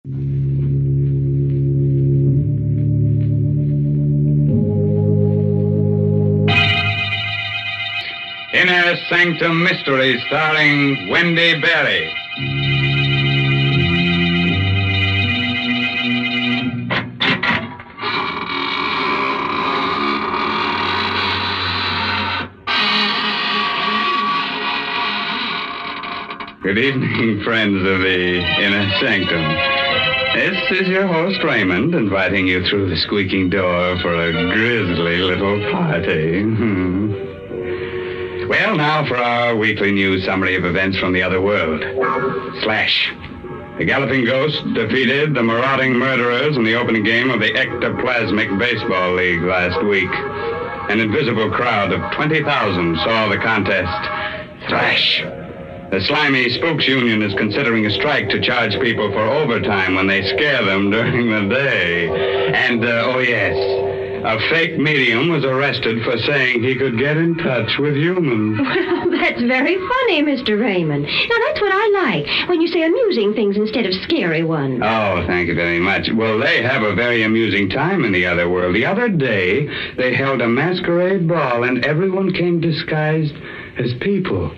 Inner Sanctum Mystery, starring Wendy Berry. Good evening, friends of the Inner Sanctum. This is your host, Raymond, inviting you through the squeaking door for a grisly little party. Well, now for our weekly news summary of events from the other world. Slash. The Galloping Ghost defeated the marauding murderers in the opening game of the Ectoplasmic Baseball League last week. An invisible crowd of 20,000 saw the contest. Thrash. The slimy Spooks Union is considering a strike to charge people for overtime when they scare them during the day. And, oh yes, a fake medium was arrested for saying he could get in touch with humans. Well, that's very funny, Mr. Raymond. Now, that's what I like, when you say amusing things instead of scary ones. Oh, thank you very much. Well, they have a very amusing time in the other world. The other day, they held a masquerade ball, and everyone came disguised as people.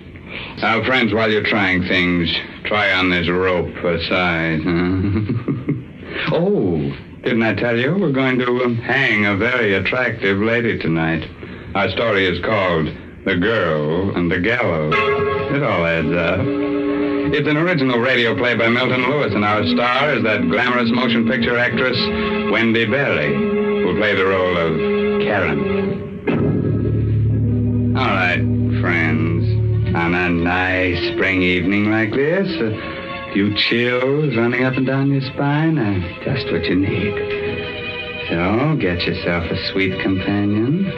Now, friends, while you're trying things, try on this rope for size. Huh? Oh, didn't I tell you? We're going to hang a very attractive lady tonight. Our story is called The Girl and the Gallows. It all adds up. It's an original radio play by Milton Lewis, and our star is that glamorous motion picture actress, Wendy Berry, who'll play the role of Karen. All right, friends. On a nice spring evening like this, a few chills running up and down your spine are just what you need. So, get yourself a sweet companion.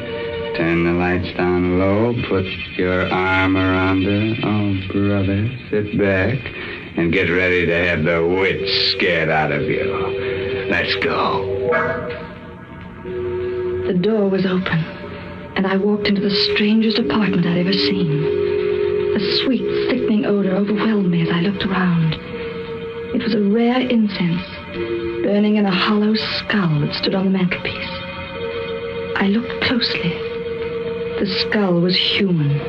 Turn the lights down low. Put your arm around her. Oh, brother, sit back and get ready to have the wits scared out of you. Let's go. The door was open, and I walked into the strangest apartment I'd ever seen. A sweet, sickening odor overwhelmed me as I looked around. It was a rare incense, burning in a hollow skull that stood on the mantelpiece. I looked closely. The skull was human.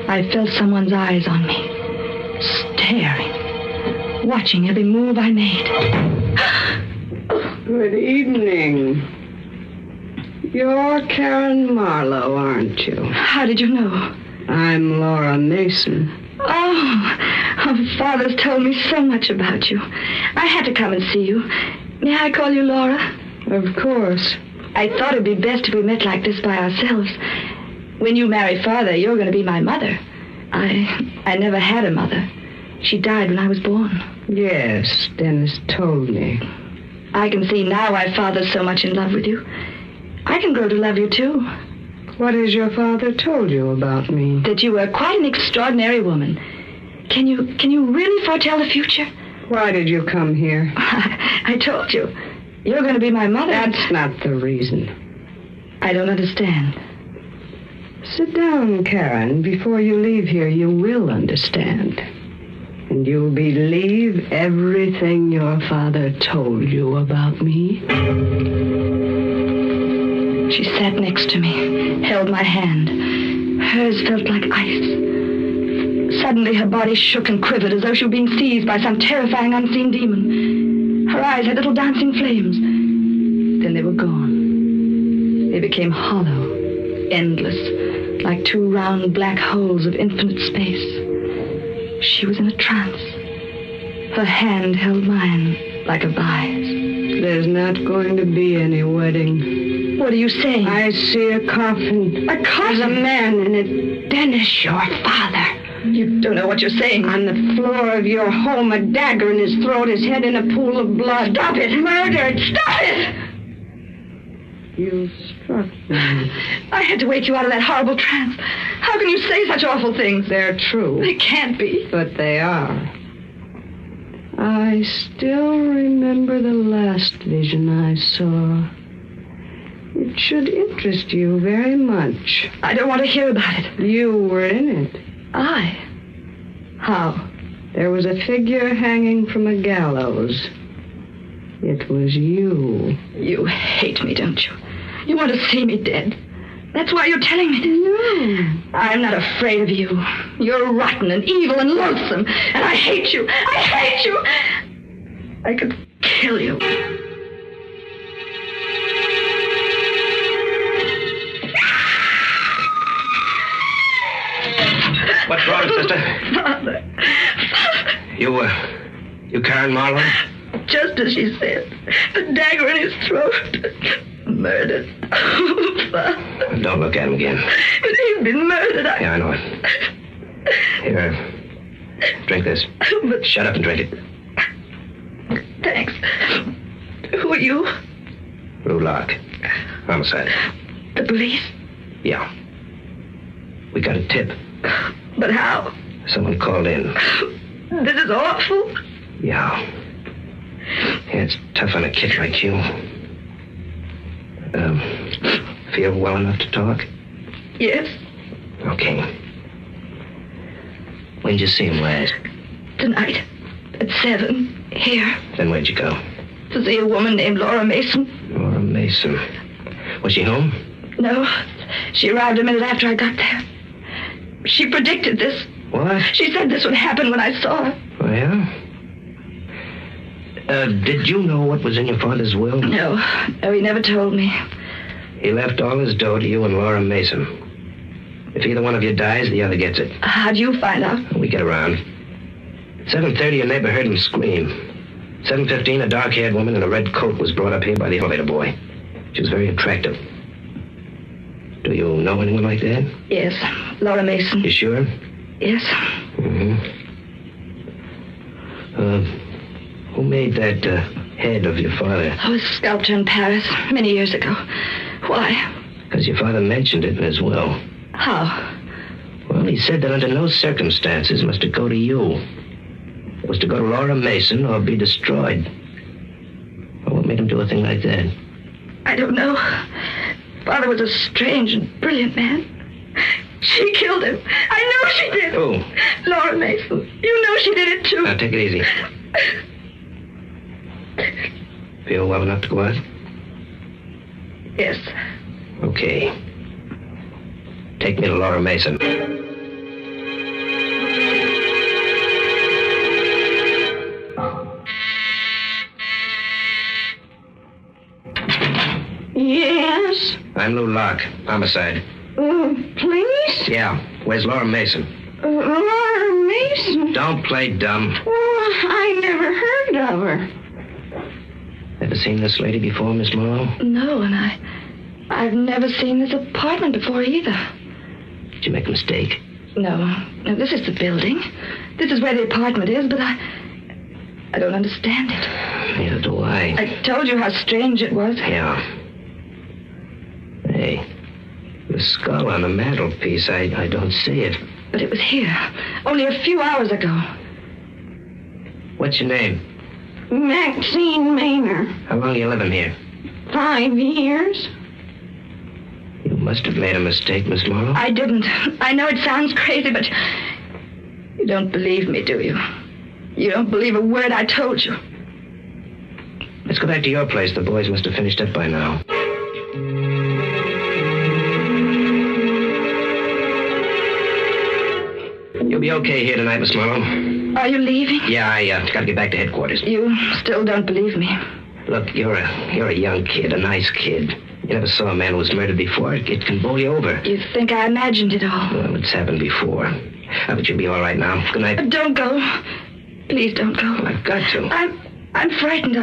I felt someone's eyes on me, staring, watching every move I made. Good evening. You're Karen Marlowe, aren't you? How did you know? I'm Laura Mason. Oh, Father's told me so much about you. I had to come and see you. May I call you Laura? Of course. I thought it'd be best if we met like this by ourselves. When you marry Father, you're going to be my mother. I never had a mother. She died when I was born. Yes, Dennis told me. I can see now why Father's so much in love with you. I can grow to love you, too. What has your father told you about me? That you were quite an extraordinary woman. Can you really foretell the future? Why did you come here? I told you. You're going to be my mother. That's not the reason. I don't understand. Sit down, Karen. Before you leave here, you will understand. And you'll believe everything your father told you about me. She sat next to me, held my hand. Hers felt like ice. Suddenly, her body shook and quivered as though she were being seized by some terrifying unseen demon. Her eyes had little dancing flames. Then they were gone. They became hollow, endless, like two round black holes of infinite space. She was in a trance. Her hand held mine like a vise. There's not going to be any wedding. What are you saying? I see a coffin. A coffin? There's a man in it. Dennis, your father. You don't know what you're saying. On the floor of your home, a dagger in his throat, his head in a pool of blood. Stop it! Murdered! Stop it! You struck me. I had to wake you out of that horrible trance. How can you say such awful things? They're true. They can't be. But they are. I still remember the last vision I saw. It should interest you very much. I don't want to hear about it. You were in it. I? How? There was a figure hanging from a gallows. It was you. You hate me, don't you? You want to see me dead. That's why you're telling me this. No. I'm not afraid of you. You're rotten and evil and loathsome, and I hate you. I hate you. I could kill you. What's wrong, sister? Father. You Karen Marlowe? Just as she said. The dagger in his throat. Murdered. Oh, Father. Don't look at him again. But he's been murdered. Yeah, I know it. Here, drink this. But Shut up and drink it. thanks. Who are you? Rulock. Homicide. The police? Yeah. We got a tip. But how? Someone called in. This is awful. Yeah. It's tough on a kid like you. Feel well enough to talk? Yes. Okay. When did you see him last? Tonight. At 7. Here. Then where'd you go? To see a woman named Laura Mason. Laura Mason. Was she home? No. She arrived a minute after I got there. She predicted this. What? She said this would happen when I saw her. Oh, yeah? Did you know what was in your father's will? No, he never told me. He left all his dough to you and Laura Mason. If either one of you dies, the other gets it. How'd you find out? We get around. At 7:30, a neighbor heard him scream. 7:15, a dark-haired woman in a red coat was brought up here by the elevator boy. She was very attractive. Do you know anyone like that? Yes, Laura Mason. You sure? Yes. Mm-hmm. Who made that head of your father? I was a sculptor in Paris many years ago. Why? Because your father mentioned it in his will. How? Well, he said that under no circumstances must it go to you. It was to go to Laura Mason or be destroyed. Well, what made him do a thing like that? I don't know. Father was a strange and brilliant man. She killed him. I know she did. Who? Laura Mason. You know she did it too. Now, take it easy. Feel well enough to go out? Yes. Okay. Take me to Laura Mason. Yes? I'm Lou Locke. Homicide. Please? Yeah. Where's Laura Mason? Laura Mason? Don't play dumb. Well, I never heard of her. Ever seen this lady before, Miss Morrow? No, and I've never seen this apartment before either. Did you make a mistake? No, this is the building. This is where the apartment is, but I don't understand it. Neither do I. I told you how strange it was. Yeah. Hey, the skull on the mantelpiece, I don't see it. But it was here, only a few hours ago. What's your name? Maxine Maynard. How long you living here? 5 years. You must have made a mistake, Miss Morrow. I didn't. I know it sounds crazy, but you don't believe me, do you? You don't believe a word I told you. Let's go back to your place. The boys must have finished up by now. You'll be okay here tonight, Miss Morrow. Are you leaving? Yeah, I gotta get back to headquarters. You still don't believe me. Look, you're a young kid, a nice kid. You never saw a man who was murdered before. It can bowl you over. You think I imagined it all. Well, it's happened before. But you'll be all right now. Good night. Don't go. Please don't go. Well, I've got to. I'm frightened.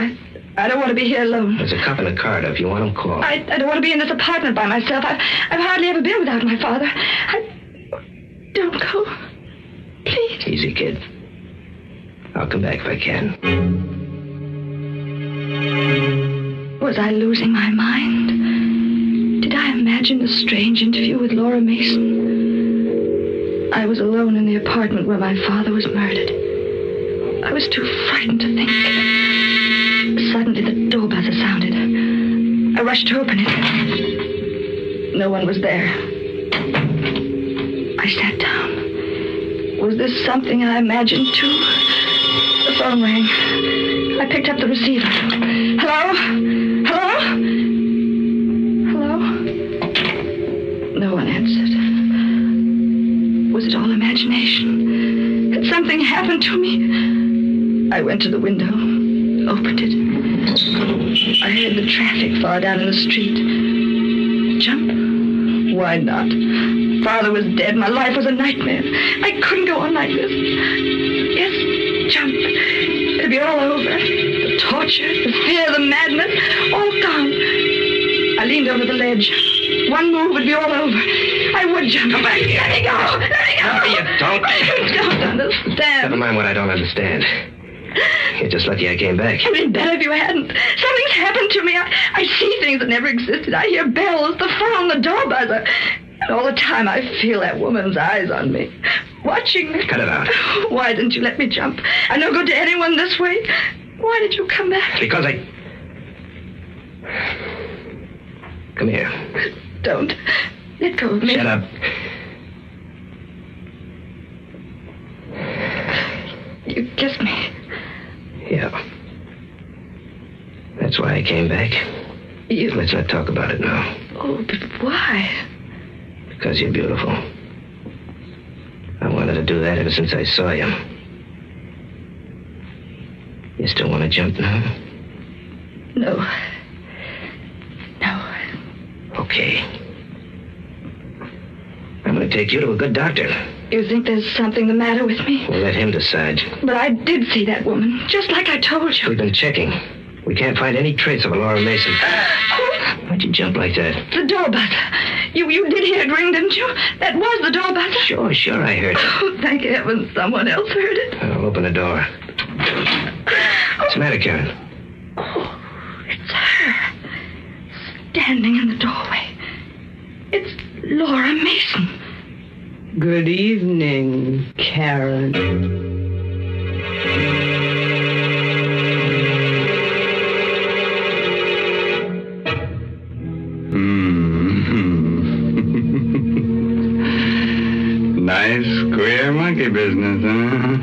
I don't want to be here alone. There's a cop in the car. If you want him, call. I don't want to be in this apartment by myself. I've hardly ever been without my father. Don't go. Please. Easy, kid. I'll come back if I can. Was I losing my mind? Did I imagine a strange interview with Laura Mason? I was alone in the apartment where my father was murdered. I was too frightened to think. Suddenly the door buzzer sounded. I rushed to open it. No one was there. I sat down. Was this something I imagined too? The phone rang. I picked up the receiver. Hello? Hello? Hello? No one answered. Was it all imagination? Had something happened to me? I went to the window, opened it. I heard the traffic far down in the street. Jump? Why not? Father was dead. My life was a nightmare. I couldn't go on like this. Yes, jump. It'd be all over. The torture, the fear, the madness, all gone. I leaned over the ledge. One move would be all over. I would jump. Come back here. Let me go. Let me go. No, you don't. You don't understand. Never mind what I don't understand. You're just lucky I came back. It'd been better if you hadn't. Something's happened to me. I see things that never existed. I hear bells, the phone, the door buzzer. And all the time I feel that woman's eyes on me, watching me. Cut it out. Why didn't you let me jump? I'm no good to anyone this way. Why did you come back? Because I... Come here. Don't. Let go of me. Shut up. You kissed me. Yeah. That's why I came back. You... Let's not talk about it now. Oh, but why? Because you're beautiful. I wanted to do that ever since I saw you. You still want to jump now? No. No. Okay. I'm going to take you to a good doctor. You think there's something the matter with me? We'll let him decide. But I did see that woman, just like I told you. We've been checking. We can't find any trace of a Laura Mason. Why'd you jump like that? The door buzzer. You did hear it ring, didn't you? That was the door buzzer. Sure, I heard it. Oh, thank heaven someone else heard it. I'll open the door. What's the matter, Karen? Oh, it's her. Standing in the doorway. It's Laura Mason. Good evening, Karen. Nice, queer monkey business, huh?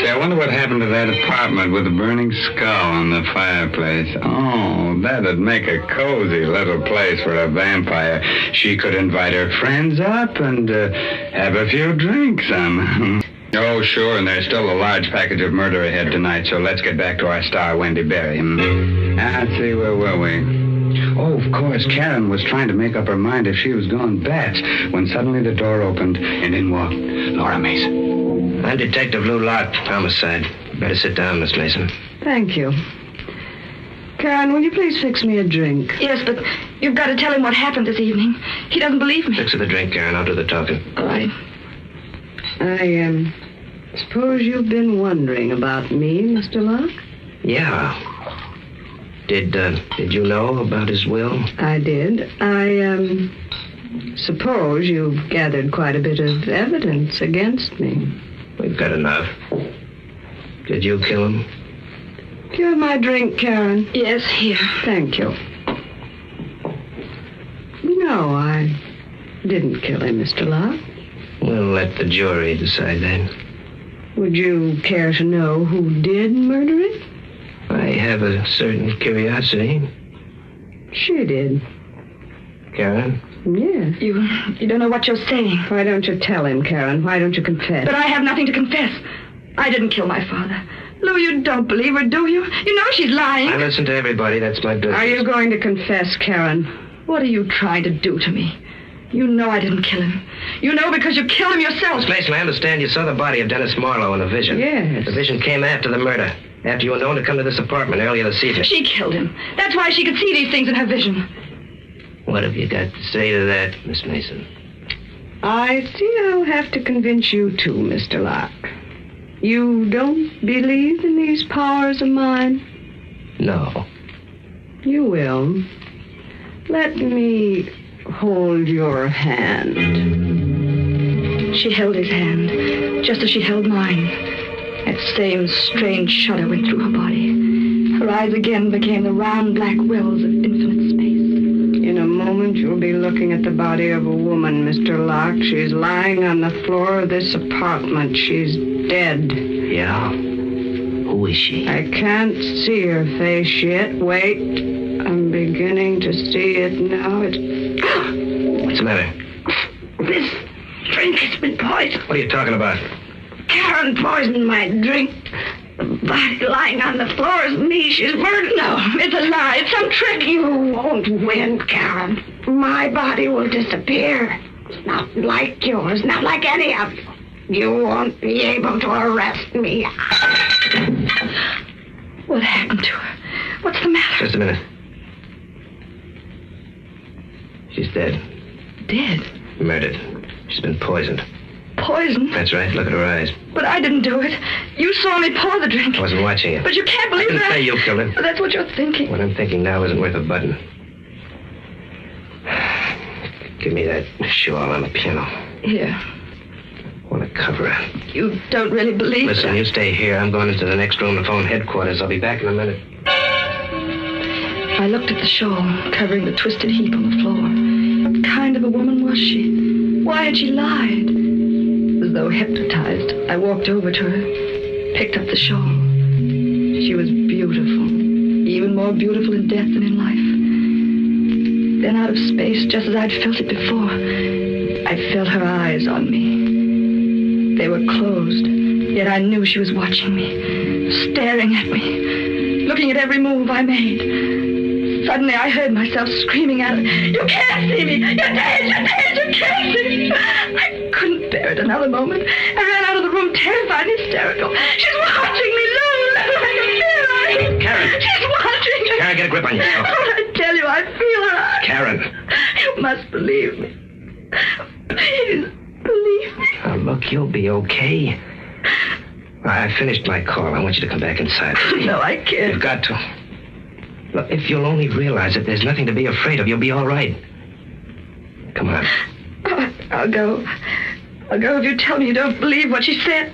Say, I wonder what happened to that apartment with the burning skull on the fireplace. Oh, that'd make a cozy little place for a vampire. She could invite her friends up and have a few drinks. Oh, sure, and there's still a large package of murder ahead tonight, so let's get back to our star, Wendy Berry. Let's see, where were we? Oh, of course, Karen was trying to make up her mind if she was going bats when suddenly the door opened and in walked Laura Mason. I'm Detective Lou Locke, homicide. Better sit down, Miss Mason. Thank you. Karen, will you please fix me a drink? Yes, but you've got to tell him what happened this evening. He doesn't believe me. Fix her the drink, Karen. I'll do the talking. All right. I suppose you've been wondering about me, Mr. Locke? Yeah. Did you know about his will? I did. I suppose you've gathered quite a bit of evidence against me. We've got enough. Did you kill him? Do you have my drink, Karen? Yes, here. Thank you. No, I didn't kill him, Mr. Locke. We'll let the jury decide that. Would you care to know who did murder him? I have a certain curiosity. She did. Karen? Yes. You don't know what you're saying. Why don't you tell him, Karen? Why don't you confess? But I have nothing to confess. I didn't kill my father. Lou, you don't believe her, do you? You know she's lying. I listen to everybody. That's my business. Are you going to confess, Karen? What are you trying to do to me? You know I didn't kill him. You know because you killed him yourself. Miss Mason, I understand you saw the body of Dennis Marlowe in a vision. Yes. The vision came after the murder. After you were known to come to this apartment earlier this evening. She killed him. That's why she could see these things in her vision. What have you got to say to that, Miss Mason? I see I'll have to convince you too, Mr. Locke. You don't believe in these powers of mine? No. You will. Let me hold your hand. She held his hand, just as she held mine. That same strange shudder went through her body. Her eyes again became the round black wells of infinite space. In a moment, you'll be looking at the body of a woman, Mr. Locke. She's lying on the floor of this apartment. She's dead. Yeah? Who is she? I can't see her face yet. Wait. I'm beginning to see it now. What's the matter? This drink has been poisoned. What are you talking about? Karen poisoned my drink. The body lying on the floor is me. She's murdered. No, it's a lie. It's some trick. You won't win, Karen. My body will disappear. It's not like yours, not like any of you. You won't be able to arrest me. What happened to her? What's the matter? Just a minute. She's dead. Dead? Murdered. She's been poisoned. Poison? That's right. Look at her eyes. But I didn't do it. You saw me pour the drink. I wasn't watching you. But you can't believe I didn't that. say you killed him. But that's what you're thinking. What I'm thinking now isn't worth a button. Give me that shawl on the piano. Here. I want to cover her. You don't really believe Listen, that. you stay here. I'm going into the next room to phone headquarters. I'll be back in a minute. I looked at the shawl covering the twisted heap on the floor. What kind of a woman was she? Why had she lied? As though hypnotized, I walked over to her, picked up the shawl. She was beautiful, even more beautiful in death than in life. Then out of space, just as I'd felt it before, I felt her eyes on me. They were closed, yet I knew she was watching me, staring at me, looking at every move I made. Suddenly I heard myself screaming at her, "You can't see me! You're dead! You're dead! You can't see me!" I couldn't bear it another moment. I ran out of the room, terrified and hysterical. "She's watching me, Lou! I can feel her! Karen! She's watching me!" Karen, get a grip on yourself. I tell you, I feel her eyes. Karen! You must believe me. Please, believe me. Now, look, you'll be okay. I finished my call. I want you to come back inside. No, I can't. You've got to. Look, if you'll only realize that there's nothing to be afraid of, you'll be all right. Come on. I'll go. I'll go if you tell me you don't believe what she said.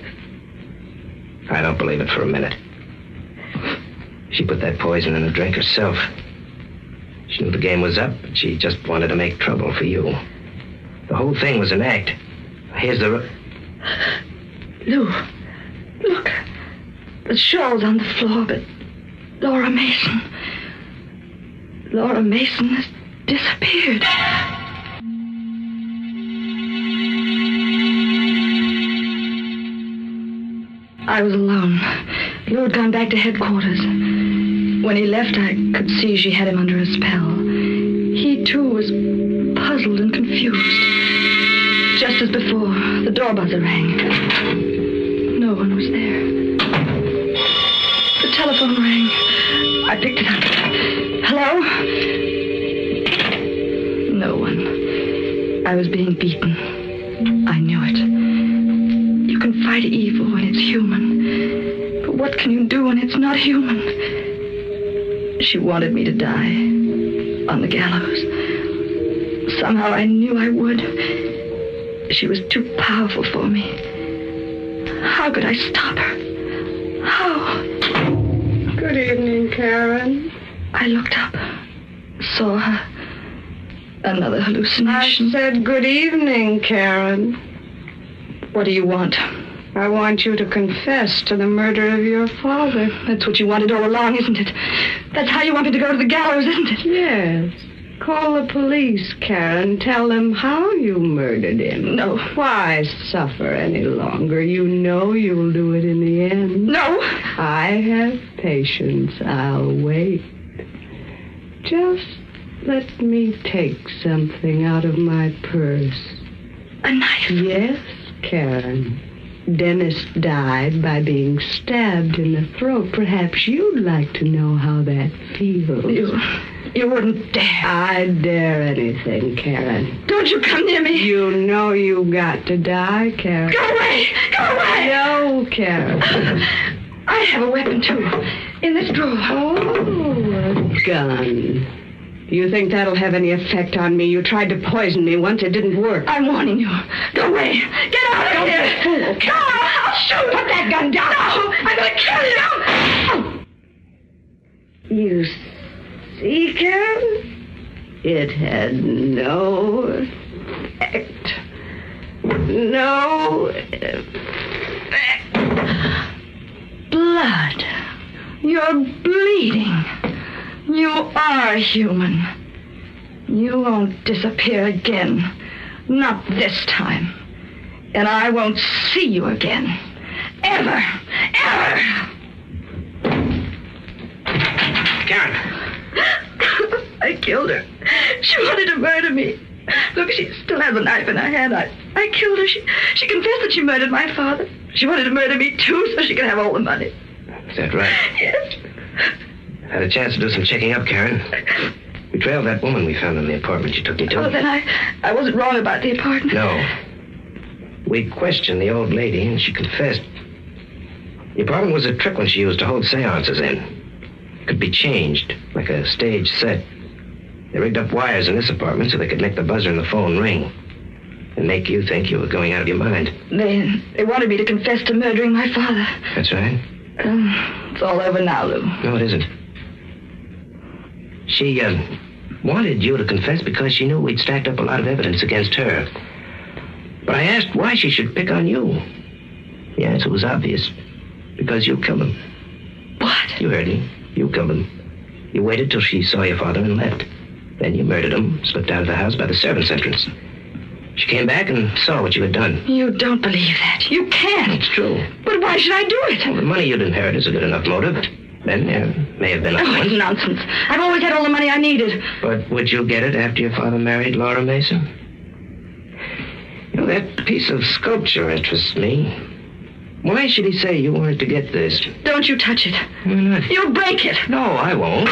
I don't believe it for a minute. She put that poison in the drink herself. She knew the game was up, but she just wanted to make trouble for you. The whole thing was an act. Here's the... Lou, look. The shawl's on the floor, but Laura Mason has disappeared. I was alone. Lou had gone back to headquarters. When he left, I could see she had him under a spell. He, too, was puzzled and confused. Just as before, the door buzzer rang. No one was there. The telephone rang. I picked it up. Hello? No one. I was being beaten. I knew it. You can fight evil when it's human. But what can you do when it's not human? She wanted me to die on the gallows. Somehow I knew I would. She was too powerful for me. How could I stop her? How? Good evening, Karen. I looked up, saw her. Another I hallucination. said good evening, Karen. What do you want? I want you to confess to the murder of your father. That's what you wanted all along, isn't it? That's how you want me to go to the gallows, isn't it? Yes. Call the police, Karen. Tell them how you murdered him. No. Why suffer any longer? You know you'll do it in the end. No. I have patience. I'll wait. Just let me take something out of my purse. A knife. Yes, Karen. Dennis died by being stabbed in the throat. Perhaps you'd like to know how that feels. You wouldn't dare. I'd dare anything, Karen. Don't you come near me. You know you got to die, Karen. Go away. Go away. No, Karen. I have a weapon, too. In this drawer. Oh, a gun. You think that'll have any effect on me? You tried to poison me once. It didn't work. I'm warning you. Go away. Get out of here. Don't be a fool, Karen. No, I'll shoot. Put that gun down. No, I'm going to kill you. You see, Karen? It had no effect. No effect. Blood. blood. You're bleeding. You are human. You won't disappear again. Not this time. And I won't see you again. Ever. Ever. Karen. I killed her. She wanted to murder me. Look, she still has a knife in her hand. I killed her. She confessed that she murdered my father. She wanted to murder me, too, so she could have all the money. Is that right? Yes. Had a chance to do some checking up, Karen. We trailed that woman we found in the apartment you took me to. Oh, then I wasn't wrong about the apartment. No. We questioned the old lady, and she confessed. The apartment was a trick one she used to hold seances in. Could be changed, like a stage set. They rigged up wires in this apartment so they could make the buzzer in the phone ring. And make you think you were going out of your mind. They wanted me to confess to murdering my father. That's right. It's all over now, Lou. No, it isn't. She, wanted you to confess because she knew we'd stacked up a lot of evidence against her. But I asked why she should pick on you. The answer was obvious. Because you killed him. What? You heard me. You killed him. You waited till she saw your father and left. Then you murdered him, slipped out of the house by the servants' entrance. She came back and saw what you had done. You don't believe that. You can't. It's true. But why should I do it? Well, the money you'd inherit is a good enough motive. Then there may have been other ones. Nonsense. I've always had all the money I needed. But would you get it after your father married Laura Mason? You know, that piece of sculpture interests me. Why should he say you wanted to get this? Don't you touch it. Why not? You'll break it. No, I won't.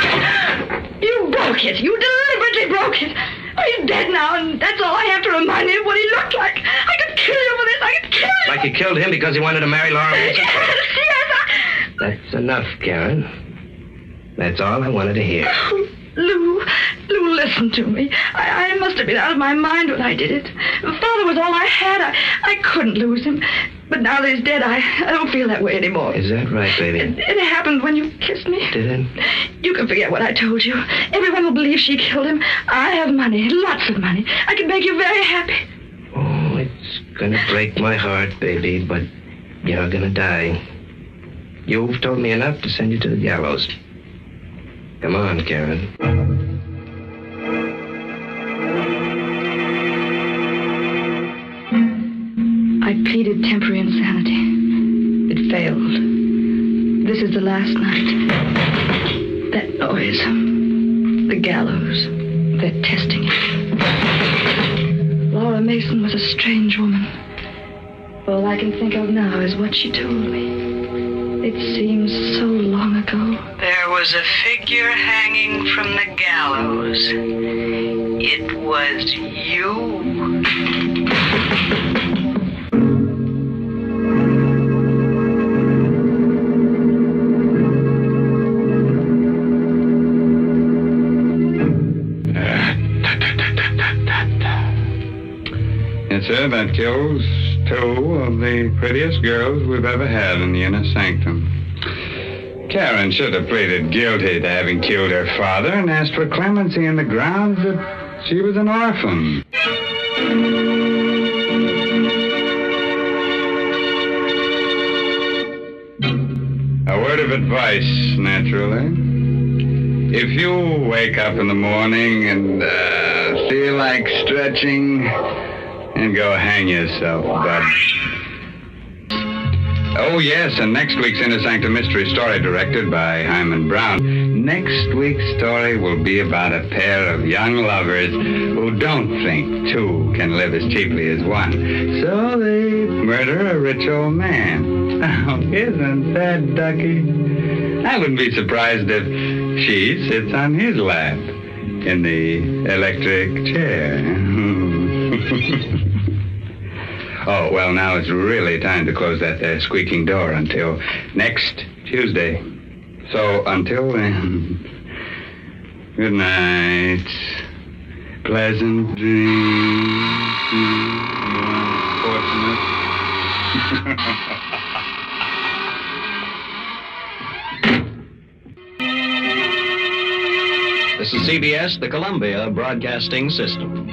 You broke it. You deliberately broke it. Oh, he's dead now, and that's all I have to remind me of what he looked like. I could kill you for this. I could kill you. Like you killed him because he wanted to marry Laura Mason? Yes. That's enough, Karen. That's all I wanted to hear. Lou, listen to me. I must have been out of my mind when I did it. Father was all I had. I couldn't lose him. But now that he's dead, I don't feel that way anymore. Is that right, baby? It happened when you kissed me. Did it? You can forget what I told you. Everyone will believe she killed him. I have money, lots of money. I can make you very happy. Oh, it's gonna break my heart, baby, but you're gonna die. You've told me enough to send you to the gallows. Come on, Karen. I pleaded temporary insanity. It failed. This is the last night. That noise. The gallows. They're testing it. Laura Mason was a strange woman. All I can think of now is what she told me. It seems so long ago. There was a figure hanging from the gallows. It was you. Yes, sir, that kills two of the prettiest girls we've ever had in the inner sanctum. Karen should have pleaded guilty to having killed her father and asked for clemency on the grounds that she was an orphan. A word of advice, naturally. If you wake up in the morning and feel like stretching, and go hang yourself, bud. Oh, yes, and next week's Inner Sanctum Mystery Story, directed by Hyman Brown. Next week's story will be about a pair of young lovers who don't think two can live as cheaply as one. So they murder a rich old man. Oh, isn't that ducky? I wouldn't be surprised if she sits on his lap in the electric chair. Oh, well, now it's really time to close that squeaking door until next Tuesday. So until then, good night. Pleasant dreams. Fortunate. This is CBS, the Columbia Broadcasting System.